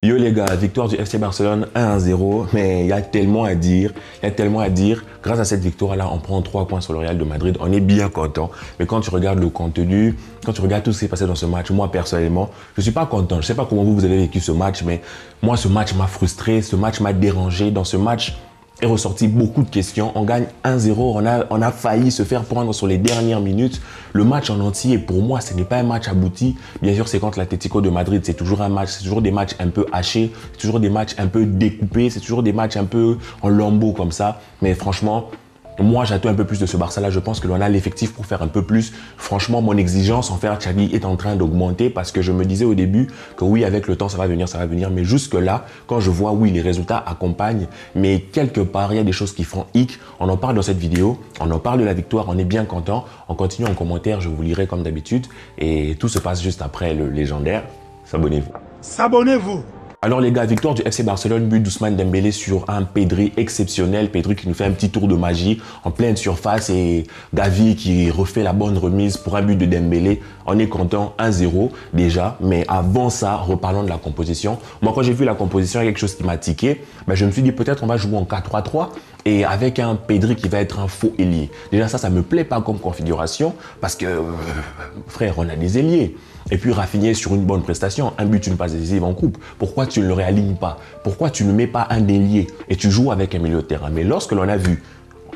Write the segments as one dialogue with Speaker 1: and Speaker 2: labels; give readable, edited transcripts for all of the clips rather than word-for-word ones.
Speaker 1: Yo les gars, victoire du FC Barcelone 1-0, mais il y a tellement à dire, Grâce à cette victoire-là, on prend 3 points sur le Real de Madrid, on est bien content. Mais quand tu regardes le contenu, quand tu regardes tout ce qui s'est passé dans ce match, moi personnellement, je ne suis pas content. Je ne sais pas comment vous avez vécu ce match, mais moi ce match m'a frustré, ce match m'a dérangé. Dans ce match, est ressorti beaucoup de questions. On gagne 1-0, on a failli se faire prendre sur les dernières minutes. Le match en entier, pour moi, ce n'est pas un match abouti. Bien sûr, c'est contre l'Atlético de Madrid, c'est toujours un match, c'est toujours des matchs un peu hachés, c'est toujours des matchs un peu découpés, c'est toujours des matchs un peu en lambeaux comme ça. Mais franchement, moi, j'attends un peu plus de ce Barça-là. Je pense que l'on a l'effectif pour faire un peu plus. Franchement, mon exigence envers Xavi est en train d'augmenter parce que je me disais au début que oui, avec le temps, ça va venir. Mais jusque-là, quand je vois, oui, les résultats accompagnent, mais quelque part, il y a des choses qui font hic. On en parle dans cette vidéo. On en parle de la victoire. On est bien content. On continue en commentaire. Je vous lirai comme d'habitude. Et tout se passe juste après le légendaire. S'abonnez-vous.
Speaker 2: S'abonnez-vous.
Speaker 1: Alors les gars, victoire du FC Barcelone, but d'Ousmane Dembélé sur un Pedri exceptionnel. Pedri qui nous fait un petit tour de magie en pleine surface et Gavi qui refait la bonne remise pour un but de Dembélé. On est content, 1-0 déjà. Mais avant ça, reparlons de la composition. Moi, quand j'ai vu la composition, il y a quelque chose qui m'a tiqué. Je me suis dit peut-être on va jouer en 4-3-3 et avec un Pedri qui va être un faux ailier. Déjà ça me plaît pas comme configuration parce que, frère, on a des ailiers. Et puis Rafinha sur une bonne prestation, un but, une passe décisive en coupe. Pourquoi tu ne le réalignes pas? Pourquoi tu ne mets pas un ailier et tu joues avec un milieu de terrain? Mais lorsque l'on a vu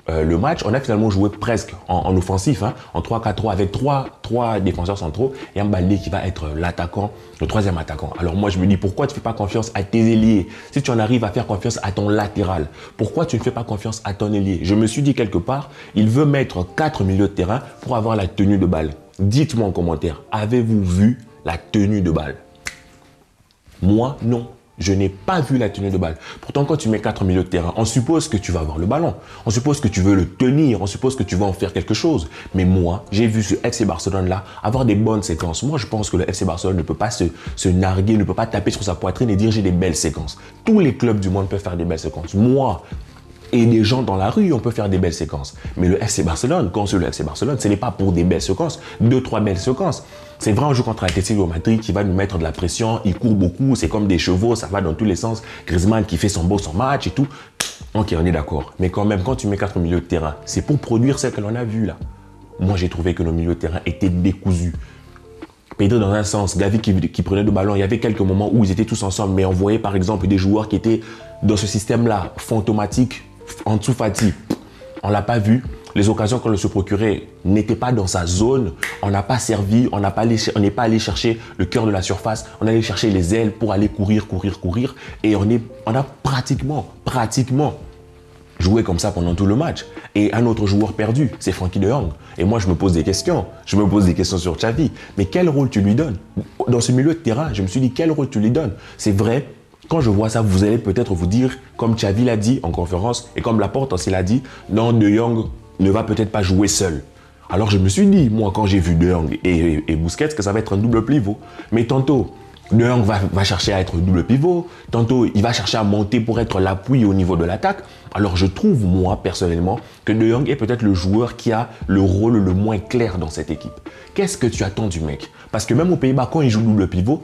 Speaker 1: le match, on a finalement joué presque en offensif, en 3-4-3 avec trois défenseurs centraux et un Baldé qui va être l'attaquant, le troisième attaquant. Alors moi je me dis pourquoi tu ne fais pas confiance à tes ailiers? Si tu en arrives à faire confiance à ton latéral, pourquoi tu ne fais pas confiance à ton ailier? Je me suis dit quelque part, il veut mettre 4 milieux de terrain pour avoir la tenue de balle. Dites-moi en commentaire, avez-vous vu la tenue de balle? Moi, non. Je n'ai pas vu la tenue de balle. Pourtant, quand tu mets 4 milieux de terrain, on suppose que tu vas avoir le ballon. On suppose que tu veux le tenir. On suppose que tu vas en faire quelque chose. Mais moi, j'ai vu ce FC Barcelone-là avoir des bonnes séquences. Moi, je pense que le FC Barcelone ne peut pas se narguer, ne peut pas taper sur sa poitrine et diriger des belles séquences. Tous les clubs du monde peuvent faire des belles séquences. Moi, et des gens dans la rue, on peut faire des belles séquences. Mais le FC Barcelone, quand c'est le FC Barcelone, ce n'est pas pour des belles séquences, 2-3 belles séquences. C'est vrai, on joue contre l'Atlético de Madrid qui va nous mettre de la pression, il court beaucoup, c'est comme des chevaux, ça va dans tous les sens. Griezmann qui fait son match et tout. Ok, on est d'accord. Mais quand même, quand tu mets 4 milieux de terrain, c'est pour produire ce que l'on a vu là. Moi, j'ai trouvé que nos milieux de terrain étaient décousus. Pedri dans un sens, Gavi qui prenait le ballon, il y avait quelques moments où ils étaient tous ensemble, mais on voyait par exemple des joueurs qui étaient dans ce système-là, fantomatique, en dessous Fati, on ne l'a pas vu. Les occasions qu'on se procurait n'étaient pas dans sa zone. On n'a pas servi, on n'est pas allé chercher le cœur de la surface. On allait chercher les ailes pour aller courir. Et on a pratiquement joué comme ça pendant tout le match. Et un autre joueur perdu, c'est Frenkie de Jong. Et moi, je me pose des questions. Je me pose des questions sur Xavi. Mais quel rôle tu lui donnes? Dans ce milieu de terrain, je me suis dit, quel rôle tu lui donnes? C'est vrai. Quand je vois ça, vous allez peut-être vous dire, comme Xavi l'a dit en conférence et comme Laporte aussi l'a dit, non, De Jong ne va peut-être pas jouer seul. Alors je me suis dit, moi quand j'ai vu De Jong et Busquets, que ça va être un double pivot. Mais tantôt, De Jong va chercher à être double pivot, tantôt il va chercher à monter pour être l'appui au niveau de l'attaque. Alors je trouve, moi personnellement, que De Jong est peut-être le joueur qui a le rôle le moins clair dans cette équipe. Qu'est-ce que tu attends du mec? Parce que même aux Pays-Bas, quand il joue double pivot,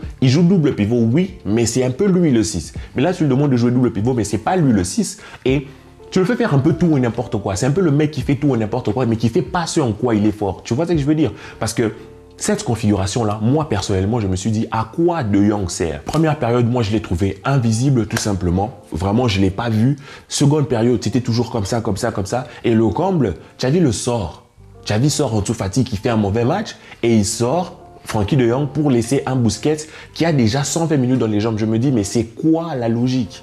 Speaker 1: oui, mais c'est un peu lui le 6. Mais là, tu lui demandes de jouer double pivot, mais c'est pas lui le 6. Et tu le fais faire un peu tout et n'importe quoi. C'est un peu le mec qui fait tout et n'importe quoi, mais qui fait pas ce en quoi il est fort. Tu vois ce que je veux dire? Parce que cette configuration-là, moi personnellement, je me suis dit à quoi De Jong sert? Première période, moi je l'ai trouvé invisible tout simplement. Vraiment, je ne l'ai pas vu. Seconde période, c'était toujours comme ça. Et le comble, Xavi le sort. Xavi sort en Fati qui fait un mauvais match et il sort Frenkie de Jong pour laisser un Busquets qui a déjà 120 minutes dans les jambes. Je me dis, mais c'est quoi la logique?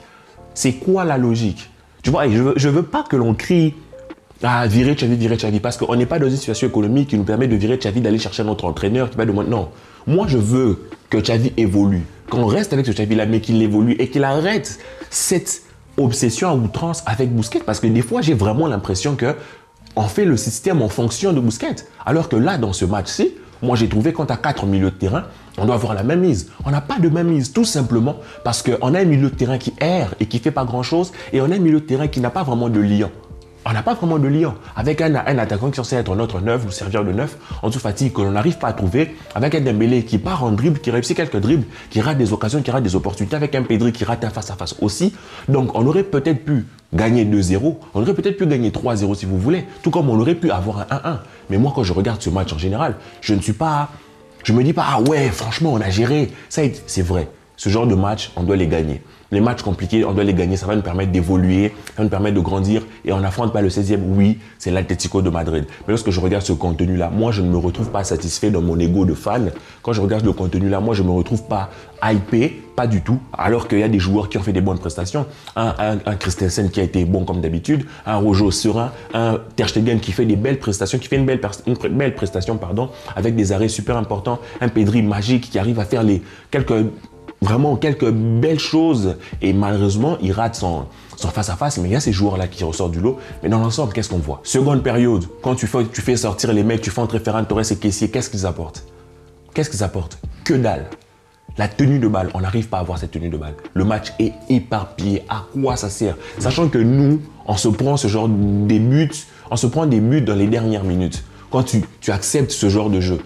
Speaker 1: C'est quoi la logique? Tu vois, je veux pas que l'on crie ah, virer Xavi, parce qu'on n'est pas dans une situation économique qui nous permet de virer Xavi, d'aller chercher notre entraîneur qui va demander. Non, moi je veux que Xavi évolue, qu'on reste avec ce Xavi-là, mais qu'il évolue et qu'il arrête cette obsession à outrance avec Busquets, parce que des fois j'ai vraiment l'impression que on fait le système en fonction de Busquets, alors que là, dans ce match-ci, moi j'ai trouvé quand tu as 4 milieux de terrain, on doit avoir la même mise. On n'a pas de même mise, tout simplement parce qu'on a un milieu de terrain qui erre et qui ne fait pas grand-chose, et on a un milieu de terrain qui n'a pas vraiment de lien. On n'a pas vraiment de lien. Avec un attaquant qui est censé être notre neuf, nous servir de neuf, Ansu Fati, que l'on n'arrive pas à trouver, avec un Dembélé qui part en dribble, qui réussit quelques dribbles, qui rate des occasions, qui rate des opportunités, avec un Pedri qui rate un face-à-face aussi. Donc, on aurait peut-être pu gagner 2-0, on aurait peut-être pu gagner 3-0 si vous voulez, tout comme on aurait pu avoir un 1-1. Mais moi, quand je regarde ce match en général, je me dis pas, ah ouais, franchement, on a géré. C'est vrai. Ce genre de match, on doit les gagner. Les matchs compliqués, on doit les gagner. Ça va nous permettre d'évoluer, ça va nous permettre de grandir. Et on n'affronte pas le 16e. Oui, c'est l'Atlético de Madrid. Mais lorsque je regarde ce contenu-là, moi, je ne me retrouve pas satisfait dans mon ego de fan. Quand je regarde le contenu-là, moi, je ne me retrouve pas hypé, pas du tout. Alors qu'il y a des joueurs qui ont fait des bonnes prestations. Un Christensen qui a été bon comme d'habitude. Un Rojo serein. Un Ter Stegen qui fait des belles prestations, qui fait une belle prestation, avec des arrêts super importants. Un Pedri magique qui arrive à faire vraiment quelques belles choses et malheureusement il rate son face-à-face, mais il y a ces joueurs-là qui ressortent du lot. Mais dans l'ensemble, qu'est-ce qu'on voit? Seconde période, quand tu fais sortir les mecs, tu fais entrer Ferran Torres et Kessié, qu'est-ce qu'ils apportent? Qu'est-ce qu'ils apportent? Que dalle. La tenue de balle, on n'arrive pas à avoir cette tenue de balle. Le match est éparpillé. À quoi ça sert? Sachant que nous, on se prend ce genre des buts, on se prend des buts dans les dernières minutes. Quand tu acceptes ce genre de jeu.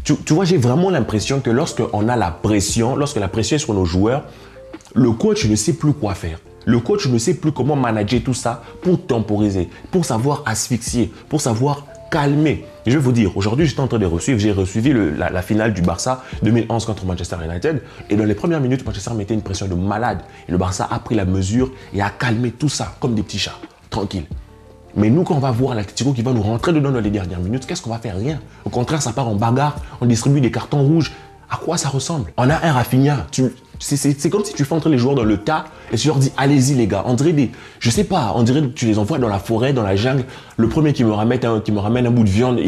Speaker 1: Tu vois, j'ai vraiment l'impression que lorsque la pression est sur nos joueurs, le coach ne sait plus quoi faire. Le coach ne sait plus comment manager tout ça pour temporiser, pour savoir asphyxier, pour savoir calmer. Et je vais vous dire, aujourd'hui, j'étais en train de j'ai suivi la finale du Barça 2011 contre Manchester United. Et dans les premières minutes, Manchester mettait une pression de malade. Et le Barça a pris la mesure et a calmé tout ça comme des petits chats, tranquille. Mais nous, quand on va voir l'Atlético qui va nous rentrer dedans dans les dernières minutes, qu'est-ce qu'on va faire? Rien. Au contraire, ça part en bagarre, on distribue des cartons rouges. À quoi ça ressemble? On a un Rafinha. C'est comme si tu fais entrer les joueurs dans le tas et tu leur dis, allez-y les gars. On dirait je sais pas, on dirait que tu les envoies dans la forêt, dans la jungle. Le premier qui me ramène un bout de viande,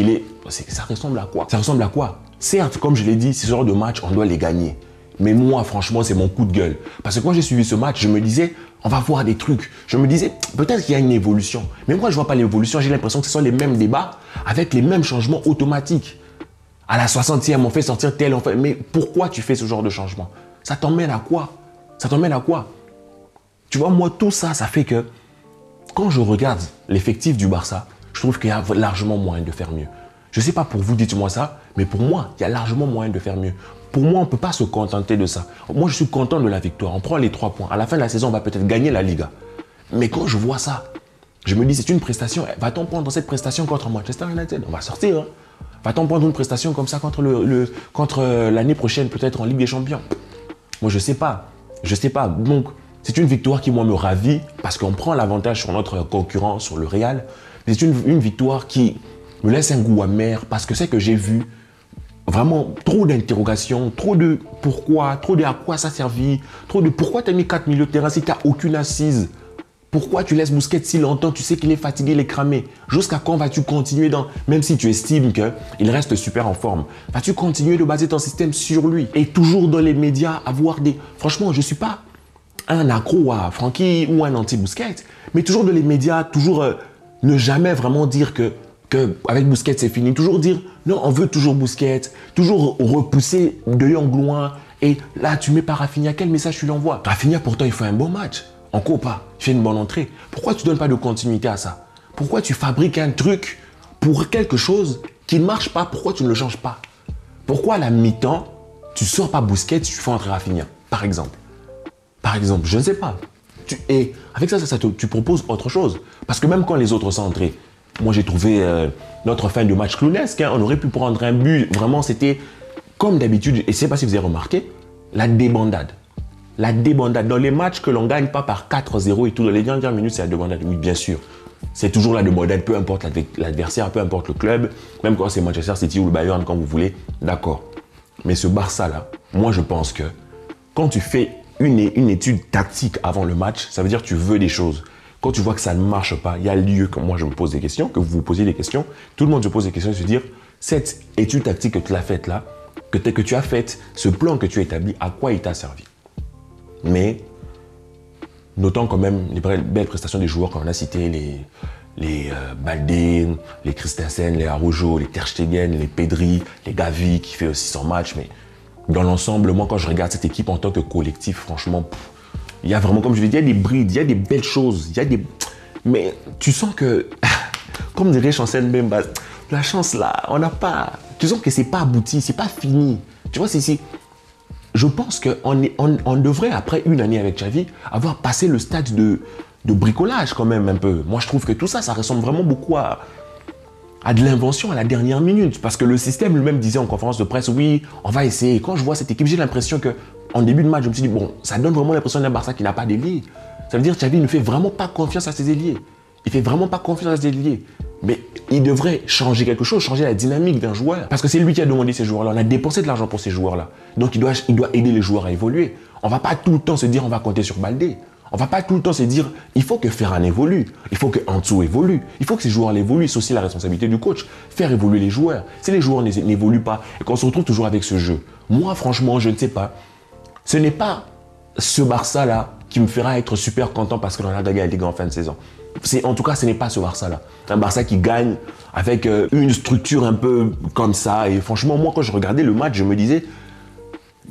Speaker 1: ça ressemble à quoi? Ça ressemble à quoi? Certes, comme je l'ai dit, ce genre de match, on doit les gagner. Mais moi, franchement, c'est mon coup de gueule. Parce que quand j'ai suivi ce match, je me disais, on va voir des trucs. Je me disais, peut-être qu'il y a une évolution. Mais moi, je ne vois pas l'évolution. J'ai l'impression que ce sont les mêmes débats avec les mêmes changements automatiques. À la 60e, on fait sortir tel, Mais pourquoi tu fais ce genre de changement? Ça t'emmène à quoi? Ça t'emmène à quoi? Tu vois, moi, tout ça, ça fait que quand je regarde l'effectif du Barça, je trouve qu'il y a largement moyen de faire mieux. Je ne sais pas pour vous, dites-moi ça, mais pour moi, il y a largement moyen de faire mieux. Pour moi, on ne peut pas se contenter de ça. Moi, je suis content de la victoire. On prend les 3 points. À la fin de la saison, on va peut-être gagner la Liga. Mais quand je vois ça, je me dis, c'est une prestation. Va-t-on prendre cette prestation contre Manchester United? On va sortir. Hein? Va-t-on prendre une prestation comme ça contre l'année prochaine, peut-être en Ligue des Champions? Moi, je ne sais pas. Je ne sais pas. Donc, c'est une victoire qui, moi, me ravit parce qu'on prend l'avantage sur notre concurrent, sur le Real. C'est une victoire qui me laisse un goût amer parce que c'est que j'ai vu vraiment trop d'interrogations, trop de pourquoi, trop de à quoi ça servit, trop de pourquoi tu as mis 4 milieux de terrain si tu n'as aucune assise. Pourquoi tu laisses Busquets si longtemps? Tu sais qu'il est fatigué, il est cramé. Jusqu'à quand vas-tu continuer même si tu estimes qu'il reste super en forme, vas-tu continuer de baser ton système sur lui? Et toujours dans les médias, avoir des... Franchement, je ne suis pas un accro à Francky ou un anti-Busquets, mais toujours dans les médias, toujours ne jamais vraiment dire avec Busquets c'est fini, toujours dire non, on veut toujours Busquets, toujours repousser De Jong loin. Et là, tu mets pas Rafinha, quel message tu lui envoies? Rafinha, pourtant, il fait un bon match. En Copa, il fait une bonne entrée. Pourquoi tu ne donnes pas de continuité à ça? Pourquoi tu fabriques un truc pour quelque chose qui ne marche pas? Pourquoi tu ne le changes pas? Pourquoi à la mi-temps, tu ne sors pas Busquets, tu fais entrer Rafinha, par exemple? Par exemple, je ne sais pas. Et avec ça, tu proposes autre chose. Parce que même quand les autres sont entrés, moi j'ai trouvé notre fin de match clownesque. Hein. On aurait pu prendre un but. Vraiment, c'était comme d'habitude. Et je ne sais pas si vous avez remarqué, la débandade. La débandade. Dans les matchs que l'on ne gagne pas par 4-0 et tout, dans les dernières minutes, c'est la débandade. Oui, bien sûr. C'est toujours la débandade, peu importe l'adversaire, peu importe le club. Même quand c'est Manchester City ou le Bayern, quand vous voulez. D'accord. Mais ce Barça-là, moi je pense que quand tu fais une étude tactique avant le match, ça veut dire que tu veux des choses. Quand tu vois que ça ne marche pas, il y a lieu que moi je me pose des questions, que vous vous posiez des questions, tout le monde se pose des questions et se dire, cette étude tactique que tu as faite là, que tu as faite, ce plan que tu as établi, à quoi il t'a servi? Mais notons quand même les belles prestations des joueurs qu'on a cités, les Baldé, les Christensen, les Araujo, les Ter Stegen, les Pedri, les Gavi qui fait aussi son match. Mais dans l'ensemble, moi quand je regarde cette équipe en tant que collectif, franchement, il y a vraiment, comme je l'ai dit, il y a des brides, il y a des belles choses, il y a Mais tu sens que, comme dirait Chancel Mbemba, la chance là, on n'a pas... Tu sens que c'est pas abouti, c'est pas fini. Tu vois, je pense qu'on devrait, après une année avec Xavi, avoir passé le stade de bricolage quand même un peu. Moi, je trouve que tout ça, ça ressemble vraiment beaucoup à de l'invention à la dernière minute. Parce que le système lui-même disait en conférence de presse, oui, on va essayer. Et quand je vois cette équipe, j'ai l'impression qu'en début de match, je me suis dit, bon, ça donne vraiment l'impression d'un Barça qui n'a pas d'ailier. Ça veut dire que Xavi ne fait vraiment pas confiance à ses ailiers. Il fait vraiment pas confiance à ses ailiers. Mais il devrait changer quelque chose, changer la dynamique d'un joueur. Parce que c'est lui qui a demandé ces joueurs-là. On a dépensé de l'argent pour ces joueurs-là. Donc il doit aider les joueurs à évoluer. On ne va pas tout le temps se dire on va compter sur Baldé. On ne va pas tout le temps se dire il faut que Ferran évolue. Il faut que Antsu évolue. Il faut que ces joueurs évoluent. C'est aussi la responsabilité du coach. Faire évoluer les joueurs. Si les joueurs n'évoluent pas et qu'on se retrouve toujours avec ce jeu. Moi, franchement, je ne sais pas. Ce n'est pas ce Barça-là qui me fera être super content parce que Ronaldo a gagné la Ligue en fin de saison. En tout cas, ce n'est pas ce Barça-là. Un Barça qui gagne avec une structure un peu comme ça. Et franchement, moi, quand je regardais le match, je me disais,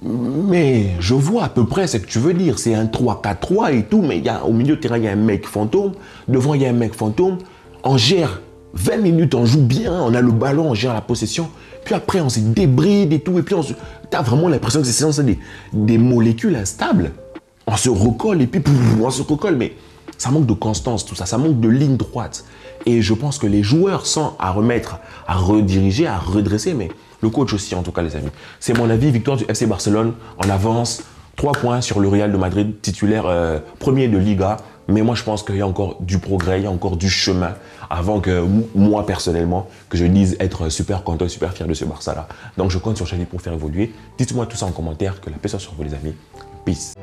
Speaker 1: mais je vois à peu près ce que tu veux dire. C'est un 3-4-3 et tout, mais au milieu de terrain, il y a un mec fantôme. Devant, il y a un mec fantôme. On gère 20 minutes, on joue bien, on a le ballon, on gère la possession. Puis après, on se débride et tout. Et puis, tu as vraiment l'impression que c'est des molécules instables. On se recolle et puis on se recolle, mais ça manque de constance, tout ça. Ça manque de ligne droite. Et je pense que les joueurs sont à remettre, à rediriger, à redresser, mais le coach aussi, en tout cas, les amis. C'est mon avis. Victoire du FC Barcelone. On avance 3 points sur le Real de Madrid, titulaire premier de Liga. Mais moi, je pense qu'il y a encore du progrès, il y a encore du chemin avant que moi, personnellement, que je dise être super content, super fier de ce Barça-là. Donc, je compte sur Xavi pour faire évoluer. Dites-moi tout ça en commentaire. Que la paix soit sur vous, les amis. Peace.